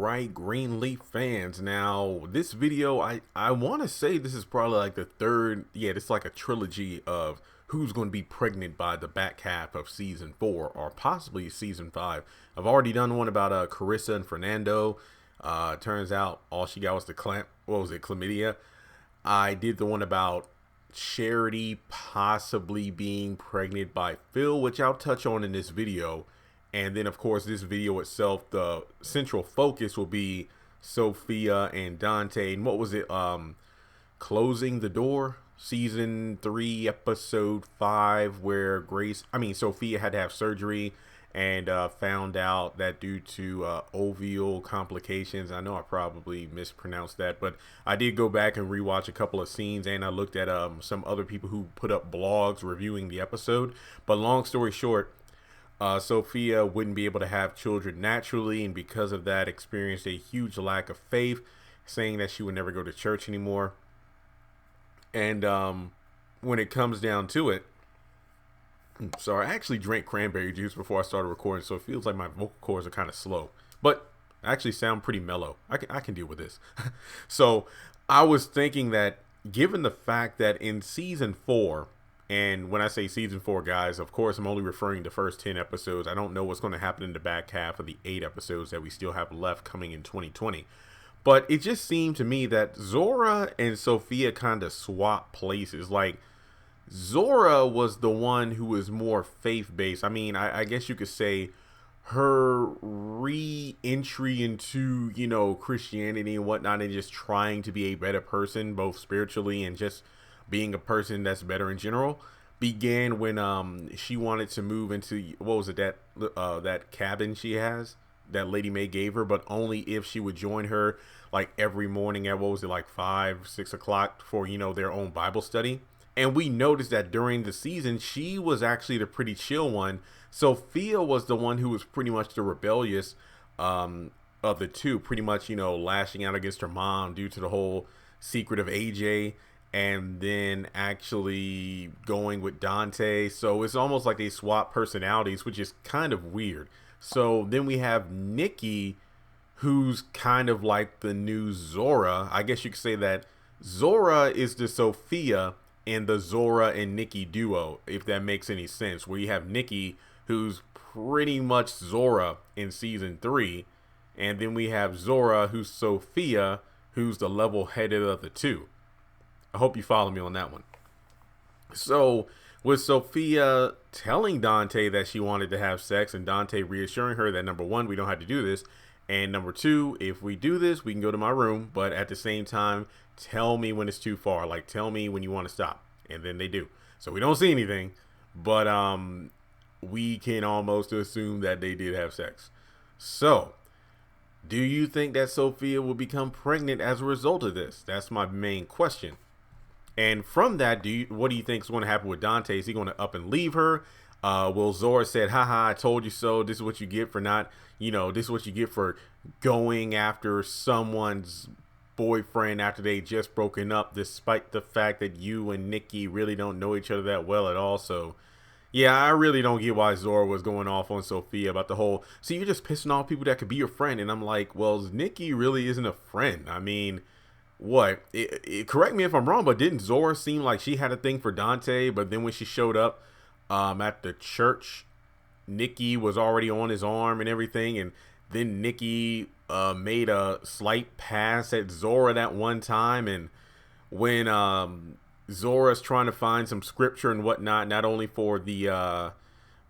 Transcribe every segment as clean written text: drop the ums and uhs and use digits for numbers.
right, Greenleaf fans. Now, this video, I want to say this is probably like the third, yeah, it's like a trilogy of who's going to be pregnant by the back half of season 4 or possibly season 5. I've already done one about Carissa and Fernando. Turns out all she got was the chlamydia. I did the one about Charity possibly being pregnant by Phil, which I'll touch on in this video. And then, of course, this video itself, the central focus will be Sophia and Dante. And what was it? Closing the Door, season 3, episode 5, where Sophia had to have surgery and found out that due to ovial complications. I know I probably mispronounced that, but I did go back and rewatch a couple of scenes, and I looked at some other people who put up blogs reviewing the episode. But long story short, Sophia wouldn't be able to have children naturally, and because of that experienced a huge lack of faith, saying that she would never go to church anymore. And when it comes down to it, sorry, I actually drank cranberry juice before I started recording, so it feels like my vocal cords are kind of slow, but I actually sound pretty mellow. I can deal with this. So I was thinking that given the fact that in season 4, and when I say season 4, guys, of course, I'm only referring to the first 10 episodes. I don't know what's going to happen in the back half of the 8 episodes that we still have left coming in 2020. But it just seemed to me that Zora and Sophia kind of swap places. Like, Zora was the one who was more faith-based. I mean, I guess you could say her re-entry into, Christianity and whatnot, and just trying to be a better person, both spiritually and just being a person that's better in general, began when she wanted to move into, what was it, that cabin she has that Lady May gave her, but only if she would join her like every morning at, 5-6 o'clock for their own Bible study. And we noticed that during the season she was actually the pretty chill one. Sophia was the one who was pretty much the rebellious of the two, pretty much lashing out against her mom due to the whole secret of AJ, and then actually going with Dante. So it's almost like they swap personalities, which is kind of weird. So then we have Nikki, who's kind of like the new Zora. I guess you could say that Zora is the Sophia in the Zora and Nikki duo, if that makes any sense, where you have Nikki, who's pretty much Zora in season 3, and then we have Zora, who's Sophia, who's the level-headed of the two. I hope you follow me on that one. So with Sophia telling Dante that she wanted to have sex, and Dante reassuring her that, number 1, we don't have to do this, and number 2, if we do this, we can go to my room, but at the same time, tell me when it's too far. Like, tell me when you want to stop. And then they do. So we don't see anything, but we can almost assume that they did have sex. So do you think that Sophia will become pregnant as a result of this? That's my main question. And from that, what do you think is going to happen with Dante? Is he going to up and leave her? Will Zora said, haha, I told you so. This is what you get for not, this is what you get for going after someone's boyfriend after they just broken up, despite the fact that you and Nikki really don't know each other that well at all. So yeah, I really don't get why Zora was going off on Sophia about the whole, see, you're just pissing off people that could be your friend. And I'm like, well, Nikki really isn't a friend. I mean, what? Correct me if I'm wrong, but didn't Zora seem like she had a thing for Dante? But then when she showed up at the church, Nikki was already on his arm and everything. And then Nikki made a slight pass at Zora that one time. And when Zora's trying to find some scripture and whatnot, not only for the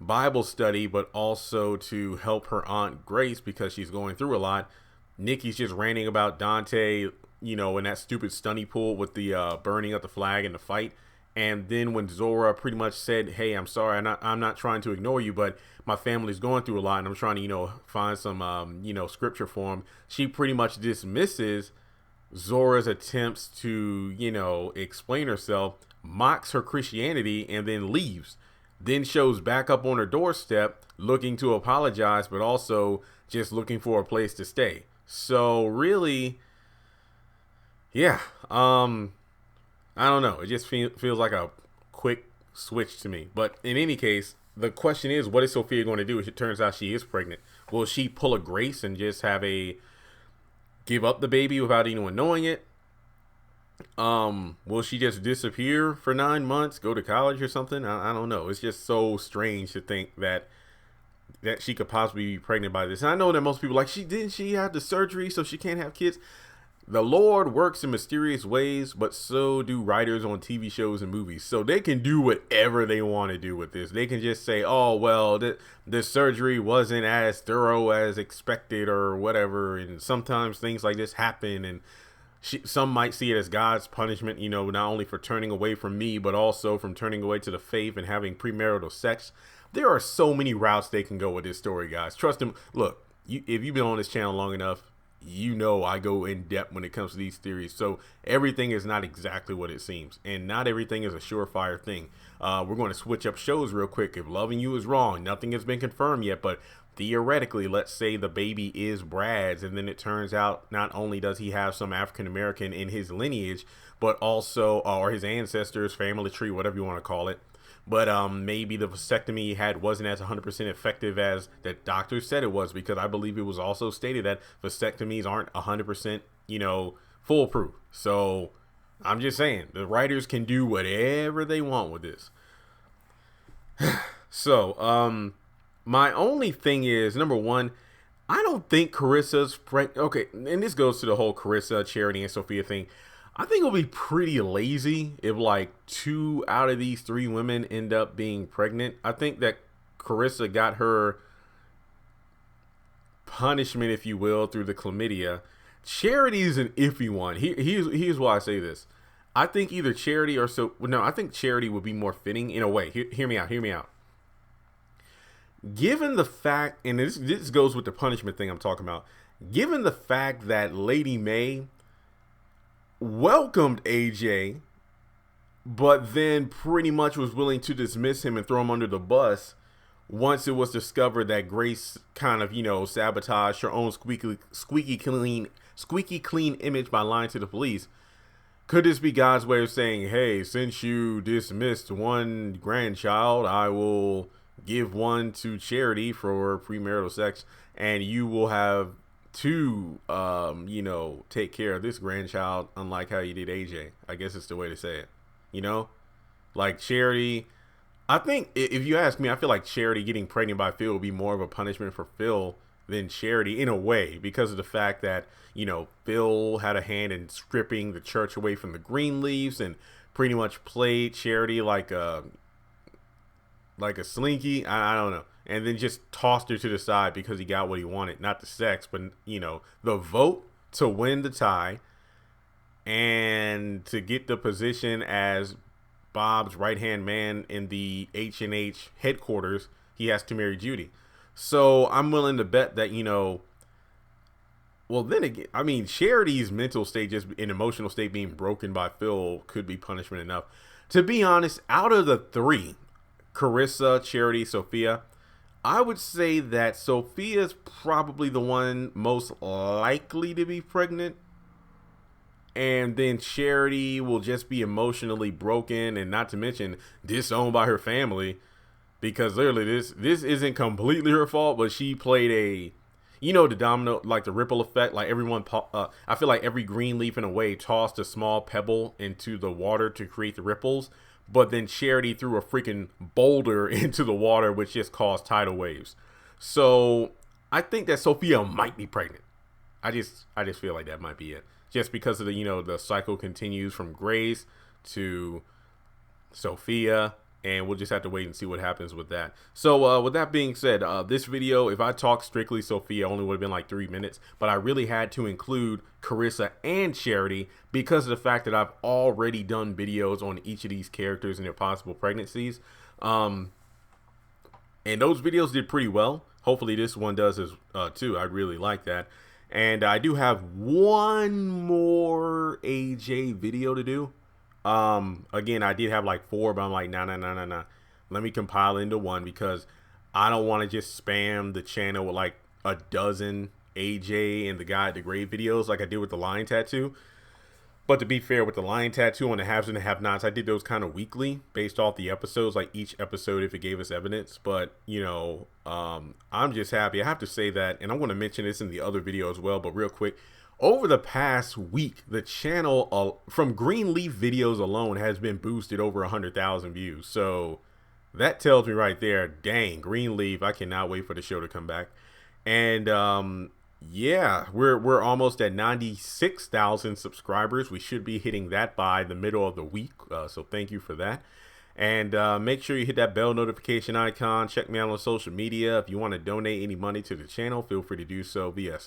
Bible study, but also to help her Aunt Grace because she's going through a lot, Nikki's just ranting about Dante, in that stupid stunny pool with the burning of the flag and the fight. And then when Zora pretty much said, hey, I'm sorry, I'm not trying to ignore you, but my family's going through a lot and I'm trying to, find some, scripture for him, she pretty much dismisses Zora's attempts to, explain herself, mocks her Christianity, and then leaves. Then shows back up on her doorstep looking to apologize, but also just looking for a place to stay. So really, yeah, I don't know. It just feels like a quick switch to me. But in any case, the question is, what is Sophia going to do if it turns out she is pregnant? Will she pull a Grace and just have a give up the baby without anyone knowing it? Will she just disappear for 9 months, go to college or something? I don't know. It's just so strange to think that she could possibly be pregnant by this. And I know that most people like, she have the surgery so she can't have kids. The Lord works in mysterious ways, but so do writers on TV shows and movies. So they can do whatever they want to do with this. They can just say, oh, well, the surgery wasn't as thorough as expected or whatever. And sometimes things like this happen. And some might see it as God's punishment, you know, not only for turning away from me, but also from turning away to the faith and having premarital sex. There are so many routes they can go with this story, guys. Trust them. Look, if you've been on this channel long enough, you know I go in depth when it comes to these theories. So everything is not exactly what it seems, and not everything is a surefire thing. We're going to switch up shows real quick. If Loving You is wrong, nothing has been confirmed yet, but theoretically, let's say the baby is Brad's, and then it turns out not only does he have some African American in his lineage, but also or his ancestors, family tree, whatever you want to call it. But maybe the vasectomy he had wasn't as 100% effective as the doctors said it was, because I believe it was also stated that vasectomies aren't 100%, you know, foolproof. So I'm just saying the writers can do whatever they want with this. So my only thing is, number one, I don't think Carissa's pregnant. Okay, and this goes to the whole Carissa, Charity, and Sophia thing. I think it'll be pretty lazy if like 2 out of these 3 women end up being pregnant. I think that Carissa got her punishment, if you will, through the chlamydia. Charity is an iffy one. Here's why I say this. I think either Charity or I think Charity would be more fitting in a way. Hear me out. Given the fact, and this goes with the punishment thing I'm talking about, given the fact that Lady May welcomed AJ, but then pretty much was willing to dismiss him and throw him under the bus once it was discovered that Grace kind of, you know, sabotaged her own squeaky clean image by lying to the police. Could this be God's way of saying, hey, since you dismissed one grandchild, I will give one to Charity for premarital sex, and you will have 2, you know, take care of this grandchild, unlike how you did AJ. I guess it's the way to say it, you know, like Charity. I think if you ask me, I feel like Charity getting pregnant by Phil would be more of a punishment for Phil than Charity in a way, because of the fact that, you know, Phil had a hand in stripping the church away from the Greenleafs and pretty much played Charity like a slinky. I don't know. And then just tossed her to the side because he got what he wanted. Not the sex, but, you know, the vote to win the tie and to get the position as Bob's right-hand man in the H&H headquarters. He has to marry Judy. So I'm willing to bet that, you know, well, then again, I mean, Charity's mental state, just an emotional state being broken by Phil, could be punishment enough. To be honest, out of the 3, Carissa, Charity, Sophia, I would say that Sophia's probably the one most likely to be pregnant. And then Charity will just be emotionally broken, and not to mention disowned by her family, because literally this isn't completely her fault, but she played a, you know, the domino, like the ripple effect, like everyone, I feel like every Greenleaf in a way tossed a small pebble into the water to create the ripples. But then Charity threw a freaking boulder into the water, which just caused tidal waves. So I think that Sophia might be pregnant. I just feel like that might be it. Just because of the, you know, the cycle continues from Grace to Sophia, and we'll just have to wait and see what happens with that. So with that being said, this video, if I talked strictly Sophia, only would have been like 3 minutes, but I really had to include Carissa and Charity because of the fact that I've already done videos on each of these characters and their possible pregnancies. And those videos did pretty well. Hopefully this one does as too. I really like that. And I do have one more AJ video to do. Again, I did have like 4, but I'm like, nah. Let me compile into one, because I don't want to just spam the channel with like a dozen AJ and the guy at the grave videos like I did with the lion tattoo. But to be fair, with the lion tattoo and the haves and the have-nots, I did those kind of weekly based off the episodes, like each episode if it gave us evidence. But, you know, I'm just happy. I have to say that, and I'm going to mention this in the other video as well, but real quick, over the past week, the channel from Greenleaf videos alone has been boosted over 100,000 views. So that tells me right there, dang, Greenleaf, I cannot wait for the show to come back. And yeah, we're almost at 96,000 subscribers. We should be hitting that by the middle of the week. So thank you for that. And make sure you hit that bell notification icon. Check me out on social media. If you want to donate any money to the channel, feel free to do so via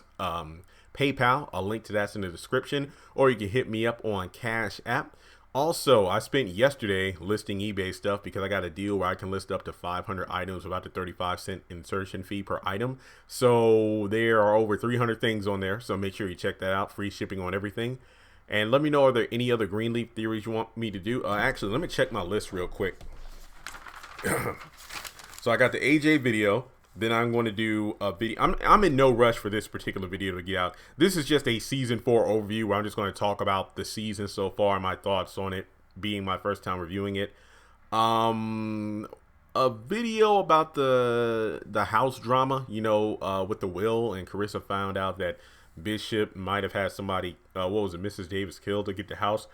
PayPal. A link to that's in the description. Or you can hit me up on Cash App. Also, I spent yesterday listing eBay stuff because I got a deal where I can list up to 500 items without the 35-cent insertion fee per item. So there are over 300 things on there. So make sure you check that out. Free shipping on everything. And let me know, are there any other Greenleaf theories you want me to do? Actually, let me check my list real quick. So I got the AJ video. Then I'm going to do a video. I'm in no rush for this particular video to get out. This is just a season 4 overview where I'm just going to talk about the season so far, my thoughts on it, being my first time reviewing it. A video about the house drama, you know, with the will, and Carissa found out that Bishop might have had somebody, what was it, Mrs. Davis killed to get the house.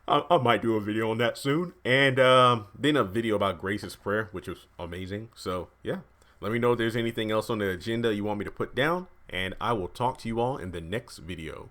I might do a video on that soon. And then a video about Grace's prayer, which was amazing. So yeah. Let me know if there's anything else on the agenda you want me to put down, and I will talk to you all in the next video.